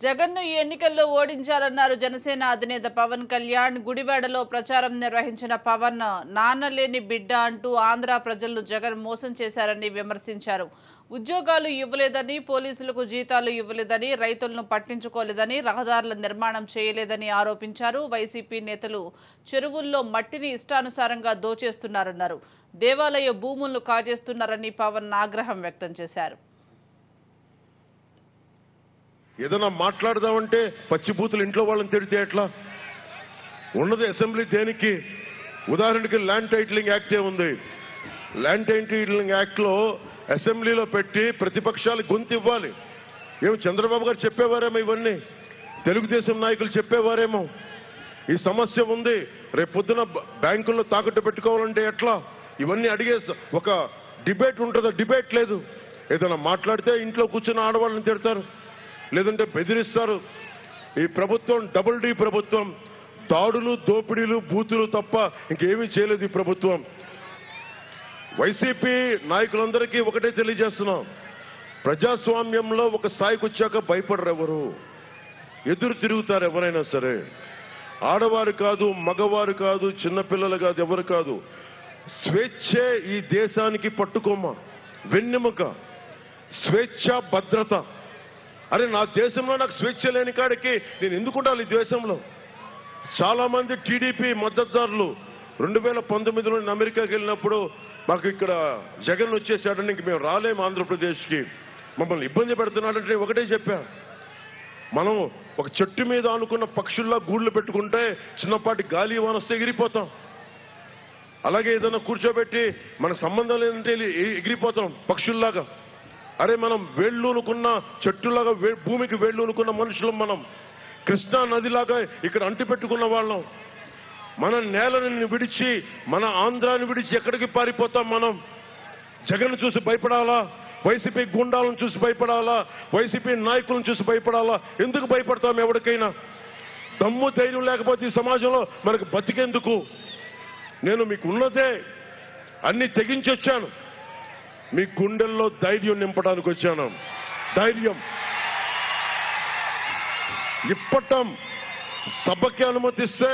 జగన్ను ఈ ఎన్నికల్లో ఓడించాలన్నారు జనసేన అధినేత పవన్ కళ్యాణ్. గుడివాడలో ప్రచారం నిర్వహించిన పవన్ నాన్నలేని బిడ్డ అంటూ ఆంధ్ర ప్రజలను జగన్ మోసం చేశారని విమర్శించారు. ఉద్యోగాలు ఇవ్వలేదని, పోలీసులకు జీతాలు ఇవ్వలేదని, రైతులను పట్టించుకోలేదని, రహదారుల నిర్మాణం చేయలేదని ఆరోపించారు. వైసీపీ నేతలు చెరువుల్లో మట్టిని ఇష్టానుసారంగా దోచేస్తున్నారన్నారు. దేవాలయ భూములను కాజేస్తున్నారని పవన్ ఆగ్రహం వ్యక్తం చేశారు. ఏదైనా మాట్లాడదామంటే పచ్చిబూతులు ఇంట్లో వాళ్ళని తిడితే ఎట్లా? ఉన్నది అసెంబ్లీ దేనికి? ఉదాహరణకి ల్యాండ్ టైటిలింగ్ యాక్టే ఉంది. ల్యాండ్ టైటిలింగ్ యాక్ట్ లో అసెంబ్లీలో పెట్టి ప్రతిపక్షాలు గొంతు ఇవ్వాలి. ఏమో చంద్రబాబు గారు చెప్పేవారేమో, ఇవన్నీ తెలుగుదేశం నాయకులు చెప్పేవారేమో. ఈ సమస్య ఉంది, రేపు పొద్దున బ్యాంకుల్లో తాకట్టు పెట్టుకోవాలంటే ఎట్లా? ఇవన్నీ అడిగే ఒక డిబేట్ ఉంటుందా? డిబేట్ లేదు. ఏదైనా మాట్లాడితే ఇంట్లో కూర్చున్న ఆడవాళ్ళని తిడతారు, లేదంటే బెదిరిస్తారు. ఈ ప్రభుత్వం డబుల్ డి ప్రభుత్వం. దాడులు, దోపిడీలు, బూతులు తప్ప ఇంకేమీ చేయలేదు ఈ ప్రభుత్వం. వైసీపీ నాయకులందరికీ ఒకటే తెలియజేస్తున్నాం, ప్రజాస్వామ్యంలో ఒక స్థాయికి వచ్చాక భయపడరు ఎవరు, ఎదురు తిరుగుతారు ఎవరైనా సరే. ఆడవారు కాదు, మగవారు కాదు, చిన్నపిల్లలు కాదు, ఎవరు కాదు. స్వేచ్ఛే ఈ దేశానికి పట్టుకోమ, వెన్నెముక. స్వేచ్ఛ, భద్రత. అరే, నా దేశంలో నాకు స్వేచ్ఛ లేని కాడికి నేను ఎందుకుంటాను ఈ దేశంలో? చాలా మంది టీడీపీ మద్దతుదారులు 2019లో నేను అమెరికాకి వెళ్ళినప్పుడు మాకు ఇక్కడ జగన్ వచ్చేసాడని ఇంక మేము రాలేము ఆంధ్రప్రదేశ్కి, మమ్మల్ని ఇబ్బంది పెడుతున్నాడంటే ఒకటే చెప్పా, మనం ఒక చెట్టు మీద అనుకున్న పక్షుల్లా గూళ్ళు పెట్టుకుంటే చిన్నపాటి గాలి వానొస్తే ఎగిరిపోతాం. అలాగే ఏదైనా కూర్చోబెట్టి మనకు సంబంధం లేదంటే ఎగిరిపోతాం పక్షుల్లాగా. అరే, మనం వేళ్ళూనుకున్న చెట్టులాగా, భూమికి వేళ్ళూనుకున్న మనుషులం మనం. కృష్ణా నదిలాగా ఇక్కడ అంటి పెట్టుకున్న వాళ్ళం. మన నేలని విడిచి, మన ఆంధ్రాని విడిచి ఎక్కడికి పారిపోతాం మనం? జగన్ చూసి భయపడాలా? వైసీపీ గుండాలను చూసి భయపడాలా? వైసీపీ నాయకులను చూసి భయపడాలా? ఎందుకు భయపడతాం? ఎవరికైనా దమ్ము ధైర్యం లేకపోతే ఈ సమాజంలో మనకు బతికేందుకు? నేను మీకు ఉన్నదే అన్ని తెగించి వచ్చాను, మీ గుండెల్లో ధైర్యం నింపడానికి వచ్చాను. ధైర్యం ఇప్పటం సభకి అనుమతిస్తే